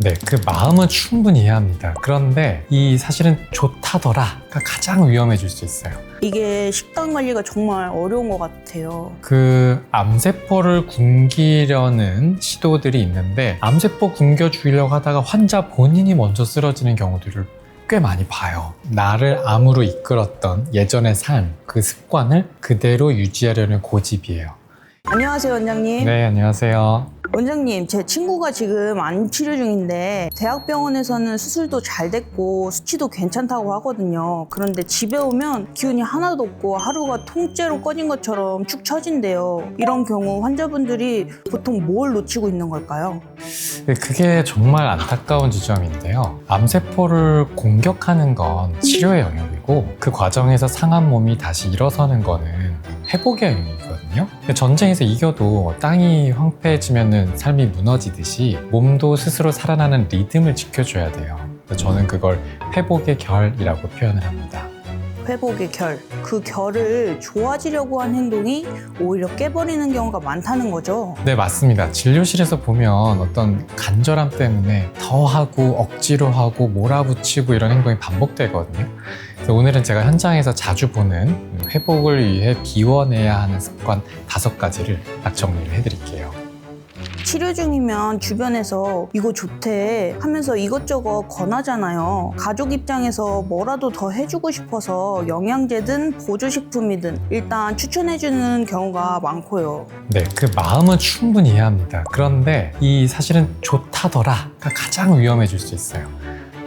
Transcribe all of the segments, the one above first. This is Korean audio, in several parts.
네, 그 마음은 충분히 이해합니다. 그런데 이 사실은 좋다더라가 가장 위험해질 수 있어요. 이게 식단 관리가 정말 어려운 것 같아요. 그 암세포를 굶기려는 시도들이 있는데 암세포 굶겨 죽이려고 하다가 환자 본인이 먼저 쓰러지는 경우들을 꽤 많이 봐요. 나를 암으로 이끌었던 예전의 삶, 그 습관을 그대로 유지하려는 고집이에요. 안녕하세요, 원장님. 네, 안녕하세요. 원장님, 제 친구가 지금 암 치료 중인데 대학병원에서는 수술도 잘 됐고 수치도 괜찮다고 하거든요. 그런데 집에 오면 기운이 하나도 없고 하루가 통째로 꺼진 것처럼 축 처진대요. 이런 경우 환자분들이 보통 뭘 놓치고 있는 걸까요? 그게 정말 안타까운 지점인데요. 암세포를 공격하는 건 치료의 영역이고 그 과정에서 상한 몸이 다시 일어서는 거는 회복의 영역이거든요. 전쟁에서 이겨도 땅이 황폐해지면 삶이 무너지듯이 몸도 스스로 살아나는 리듬을 지켜줘야 돼요. 저는 그걸 회복의 결이라고 표현을 합니다. 회복의 결. 그 결을 좋아지려고 한 행동이 오히려 깨버리는 경우가 많다는 거죠. 네, 맞습니다. 진료실에서 보면 어떤 간절함 때문에 더 하고 억지로 하고 몰아붙이고 이런 행동이 반복되거든요. 그래서 오늘은 제가 현장에서 자주 보는 회복을 위해 비워내야 하는 습관 5가지를 딱 정리를 해드릴게요. 치료 중이면 주변에서 이거 좋대 하면서 이것저것 권하잖아요. 가족 입장에서 뭐라도 더 해주고 싶어서 영양제든 보조식품이든 일단 추천해주는 경우가 많고요. 네, 그 마음은 충분히 이해합니다. 그런데 이 사실은 좋다더라가 가장 위험해질 수 있어요.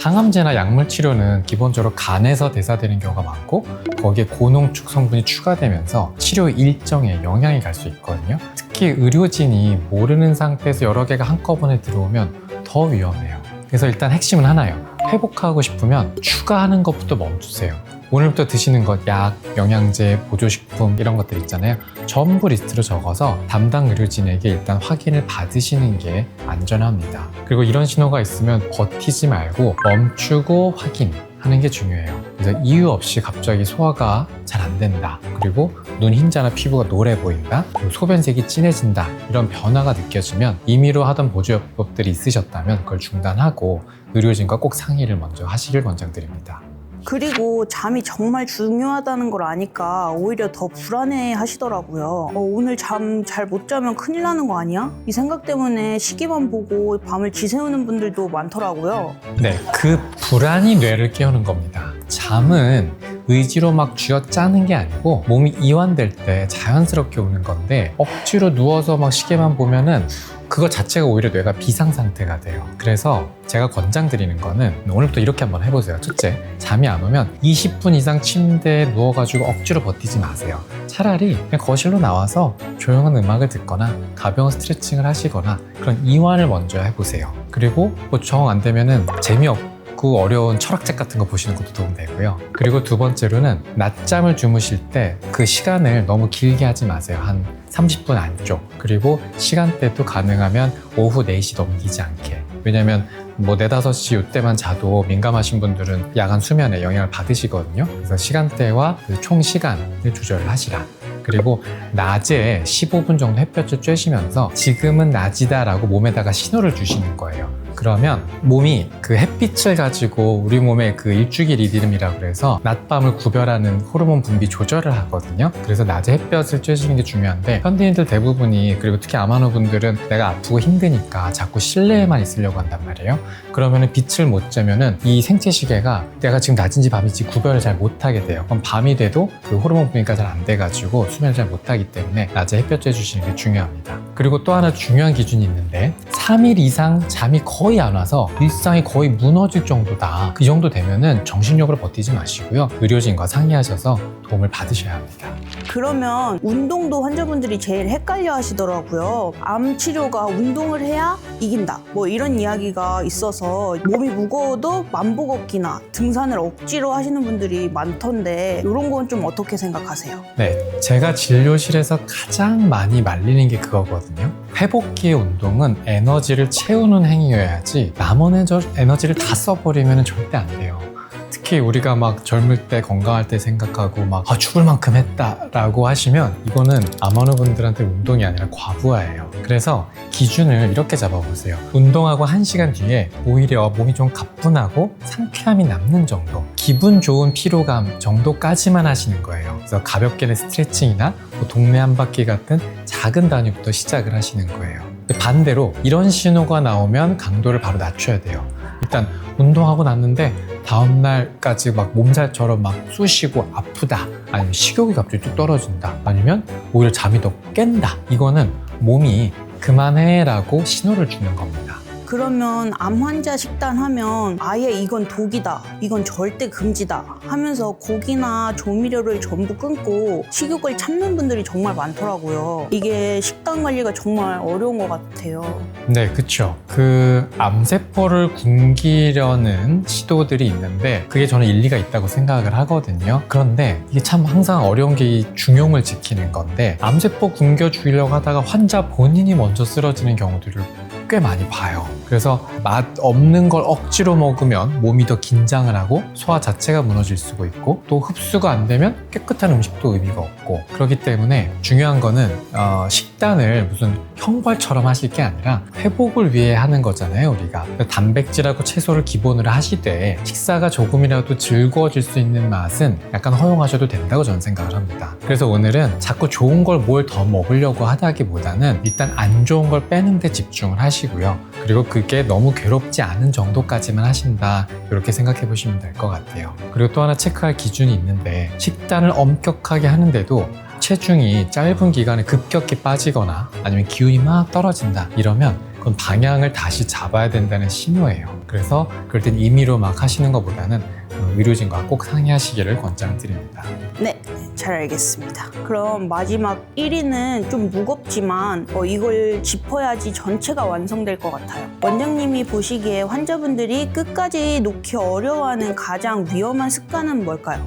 항암제나 약물 치료는 기본적으로 간에서 대사되는 경우가 많고 거기에 고농축 성분이 추가되면서 치료 일정에 영향이 갈 수 있거든요. 특히 의료진이 모르는 상태에서 여러 개가 한꺼번에 들어오면 더 위험해요. 그래서 일단 핵심은 하나예요. 회복하고 싶으면 추가하는 것부터 멈추세요. 오늘부터 드시는 것, 약, 영양제, 보조식품 이런 것들 있잖아요. 전부 리스트로 적어서 담당 의료진에게 일단 확인을 받으시는 게 안전합니다. 그리고 이런 신호가 있으면 버티지 말고 멈추고 확인하는 게 중요해요. 그래서 이유 없이 갑자기 소화가 잘 안 된다. 그리고 눈 흰자나 피부가 노래 보인다. 그리고 소변색이 진해진다. 이런 변화가 느껴지면 임의로 하던 보조요법들이 있으셨다면 그걸 중단하고 의료진과 꼭 상의를 먼저 하시길 권장드립니다. 그리고 잠이 정말 중요하다는 걸 아니까 오히려 더 불안해 하시더라고요. 오늘 잠 잘 못 자면 큰일 나는 거 아니야? 이 생각 때문에 시기만 보고 밤을 지새우는 분들도 많더라고요. 네, 그 불안이 뇌를 깨우는 겁니다. 잠은 의지로 막 쥐어짜는 게 아니고 몸이 이완될 때 자연스럽게 오는 건데 억지로 누워서 막 시계만 보면은 그거 자체가 오히려 뇌가 비상 상태가 돼요. 그래서 제가 권장드리는 거는 오늘부터 이렇게 한번 해보세요. 첫째, 잠이 안 오면 20분 이상 침대에 누워가지고 억지로 버티지 마세요. 차라리 그냥 거실로 나와서 조용한 음악을 듣거나 가벼운 스트레칭을 하시거나 그런 이완을 먼저 해보세요. 그리고 뭐 정 안 되면은 재미없고 어려운 철학책 같은 거 보시는 것도 도움 되고요. 그리고 두 번째로는 낮잠을 주무실 때 그 시간을 너무 길게 하지 마세요. 한 30분 안쪽. 그리고 시간대도 가능하면 오후 4시 넘기지 않게. 왜냐면 뭐 4, 5시 이때만 자도 민감하신 분들은 야간 수면에 영향을 받으시거든요. 그래서 시간대와 그 총 시간을 조절을 하시라. 그리고 낮에 15분 정도 햇볕을 쬐시면서 지금은 낮이다 라고 몸에다가 신호를 주시는 거예요. 그러면 몸이 그 햇빛을 가지고 우리 몸의 그 일주기 리듬이라고 그래서 낮밤을 구별하는 호르몬 분비 조절을 하거든요. 그래서 낮에 햇볕을 쬐시는 게 중요한데 현대인들 대부분이 그리고 특히 아마노 분들은 내가 아프고 힘드니까 자꾸 실내에만 있으려고 한단 말이에요. 그러면은 빛을 못 쬐면은 이 생체 시계가 내가 지금 낮인지 밤인지 구별을 잘 못하게 돼요. 그럼 밤이 돼도 그 호르몬 분비가 잘 안 돼가지고 수면을 잘 못하기 때문에 낮에 햇볕 쬐주시는 게 중요합니다. 그리고 또 하나 중요한 기준이 있는데 3일 이상 잠이 거의 안 와서 일상이 거의 무너질 정도다. 그 정도 되면은 정신력으로 버티지 마시고요. 의료진과 상의하셔서 도움을 받으셔야 합니다. 그러면 운동도 환자분들이 제일 헷갈려 하시더라고요. 암 치료가 운동을 해야 이긴다. 뭐 이런 이야기가 있어서 몸이 무거워도 만보 걷기나 등산을 억지로 하시는 분들이 많던데 이런 건 좀 어떻게 생각하세요? 네, 제가 진료실에서 가장 많이 말리는 게 그거거든요. 회복기의 운동은 에너지를 채우는 행위여야지 남은 에너지를 다 써버리면 절대 안 돼요. 특히 특히 우리가 막 젊을 때 건강할 때 생각하고 막 죽을 만큼 했다라고 하시면 이거는 암 어느 분들한테 운동이 아니라 과부하예요. 그래서 기준을 이렇게 잡아보세요. 운동하고 1시간 뒤에 오히려 몸이 좀 가뿐하고 상쾌함이 남는 정도, 기분 좋은 피로감 정도까지만 하시는 거예요. 그래서 가볍게는 스트레칭이나 뭐 동네 한 바퀴 같은 작은 단위부터 시작을 하시는 거예요. 근데 반대로 이런 신호가 나오면 강도를 바로 낮춰야 돼요. 일단 운동하고 났는데 다음날까지 막 몸살처럼 막 쑤시고 아프다, 아니면 식욕이 갑자기 뚝 떨어진다, 아니면 오히려 잠이 더 깬다, 이거는 몸이 그만해라고 신호를 주는 겁니다. 그러면 암 환자 식단 하면 아예 이건 독이다, 이건 절대 금지다 하면서 고기나 조미료를 전부 끊고 식욕을 참는 분들이 정말 많더라고요. 이게 식단 관리가 정말 어려운 것 같아요. 네, 그쵸. 그 암세포를 굶기려는 시도들이 있는데 그게 저는 일리가 있다고 생각을 하거든요. 그런데 이게 참 항상 어려운 게 이 중용을 지키는 건데, 암세포 굶겨 죽이려고 하다가 환자 본인이 먼저 쓰러지는 경우들을 꽤 많이 봐요. 그래서 맛 없는 걸 억지로 먹으면 몸이 더 긴장을 하고 소화 자체가 무너질 수가 있고, 또 흡수가 안 되면 깨끗한 음식도 의미가 없고, 그렇기 때문에 중요한 거는 식단을 무슨 형벌처럼 하실 게 아니라 회복을 위해 하는 거잖아요, 우리가. 단백질하고 채소를 기본으로 하시되 식사가 조금이라도 즐거워질 수 있는 맛은 약간 허용하셔도 된다고 저는 생각을 합니다. 그래서 오늘은 자꾸 좋은 걸 뭘 더 먹으려고 하다기보다는 일단 안 좋은 걸 빼는 데 집중을 하시고요. 그리고 그게 너무 괴롭지 않은 정도까지만 하신다, 이렇게 생각해 보시면 될 것 같아요. 그리고 또 하나 체크할 기준이 있는데, 식단을 엄격하게 하는데도 체중이 짧은 기간에 급격히 빠지거나 아니면 기운이 막 떨어진다, 이러면 그건 방향을 다시 잡아야 된다는 신호예요. 그래서 그럴 땐 임의로 막 하시는 것보다는 의료진과 꼭 상의하시기를 권장을 드립니다. 네, 잘 알겠습니다. 그럼 마지막 1위는 좀 무겁지만 이걸 짚어야지 전체가 완성될 것 같아요. 원장님이 보시기에 환자분들이 끝까지 놓기 어려워하는 가장 위험한 습관은 뭘까요?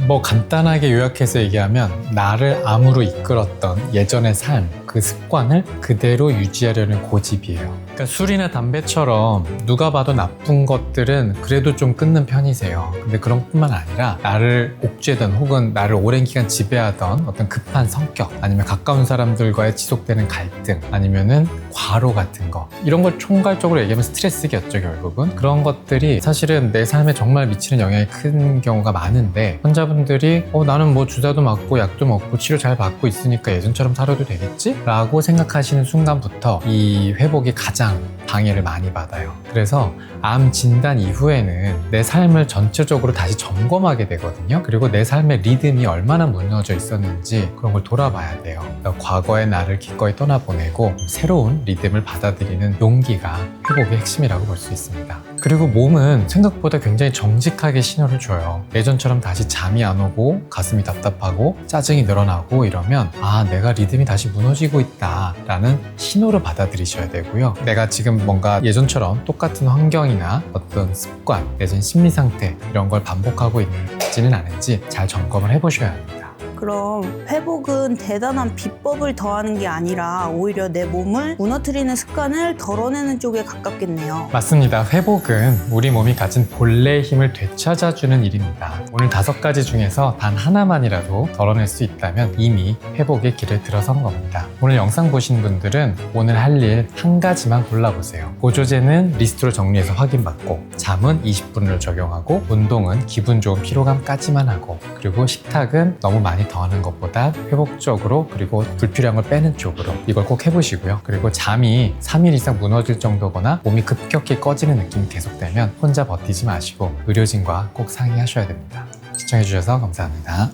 뭐 간단하게 요약해서 얘기하면 나를 암으로 이끌었던 예전의 삶, 그 습관을 그대로 유지하려는 고집이에요. 그러니까 술이나 담배처럼 누가 봐도 나쁜 것들은 그래도 좀 끊는 편이세요. 근데 그런 뿐만 아니라 나를 옥죄던 혹은 나를 오랜 기간 지배하던 어떤 급한 성격, 아니면 가까운 사람들과의 지속되는 갈등, 아니면은 과로 같은 거, 이런 걸 총괄적으로 얘기하면 스트레스겠죠, 결국은. 그런 것들이 사실은 내 삶에 정말 미치는 영향이 큰 경우가 많은데, 환자분들이 나는 뭐 주사도 맞고 약도 먹고 치료 잘 받고 있으니까 예전처럼 살아도 되겠지? 라고 생각하시는 순간부터 이 회복이 가장 방해를 많이 받아요. 그래서 암 진단 이후에는 내 삶을 전체적으로 다시 점검하게 되거든요. 그리고 내 삶의 리듬이 얼마나 무너져 있었는지 그런 걸 돌아봐야 돼요. 과거의 나를 기꺼이 떠나보내고 새로운 리듬을 받아들이는 용기가 회복의 핵심이라고 볼 수 있습니다. 그리고 몸은 생각보다 굉장히 정직하게 신호를 줘요. 예전처럼 다시 잠이 안 오고 가슴이 답답하고 짜증이 늘어나고 이러면 내가 리듬이 다시 무너지고 있다 라는 신호를 받아들이셔야 되고요. 내가 지금 뭔가 예전처럼 똑같은 환경이나 어떤 습관, 내진 심리 상태, 이런 걸 반복하고 있지는 않은지 잘 점검을 해보셔야 합니다. 그럼 회복은 대단한 비법을 더하는 게 아니라 오히려 내 몸을 무너뜨리는 습관을 덜어내는 쪽에 가깝겠네요. 맞습니다. 회복은 우리 몸이 가진 본래의 힘을 되찾아주는 일입니다. 오늘 5가지 중에서 단 하나만이라도 덜어낼 수 있다면 이미 회복의 길을 들어선 겁니다. 오늘 영상 보신 분들은 오늘 할 일 한 가지만 골라보세요. 보조제는 리스트로 정리해서 확인받고, 잠은 20분을 적용하고, 운동은 기분 좋은 피로감까지만 하고, 그리고 식탁은 너무 많이 더하는 것보다 회복적으로 그리고 불필요한 걸 빼는 쪽으로, 이걸 꼭 해보시고요. 그리고 잠이 3일 이상 무너질 정도거나 몸이 급격히 꺼지는 느낌이 계속되면 혼자 버티지 마시고 의료진과 꼭 상의하셔야 됩니다. 시청해주셔서 감사합니다.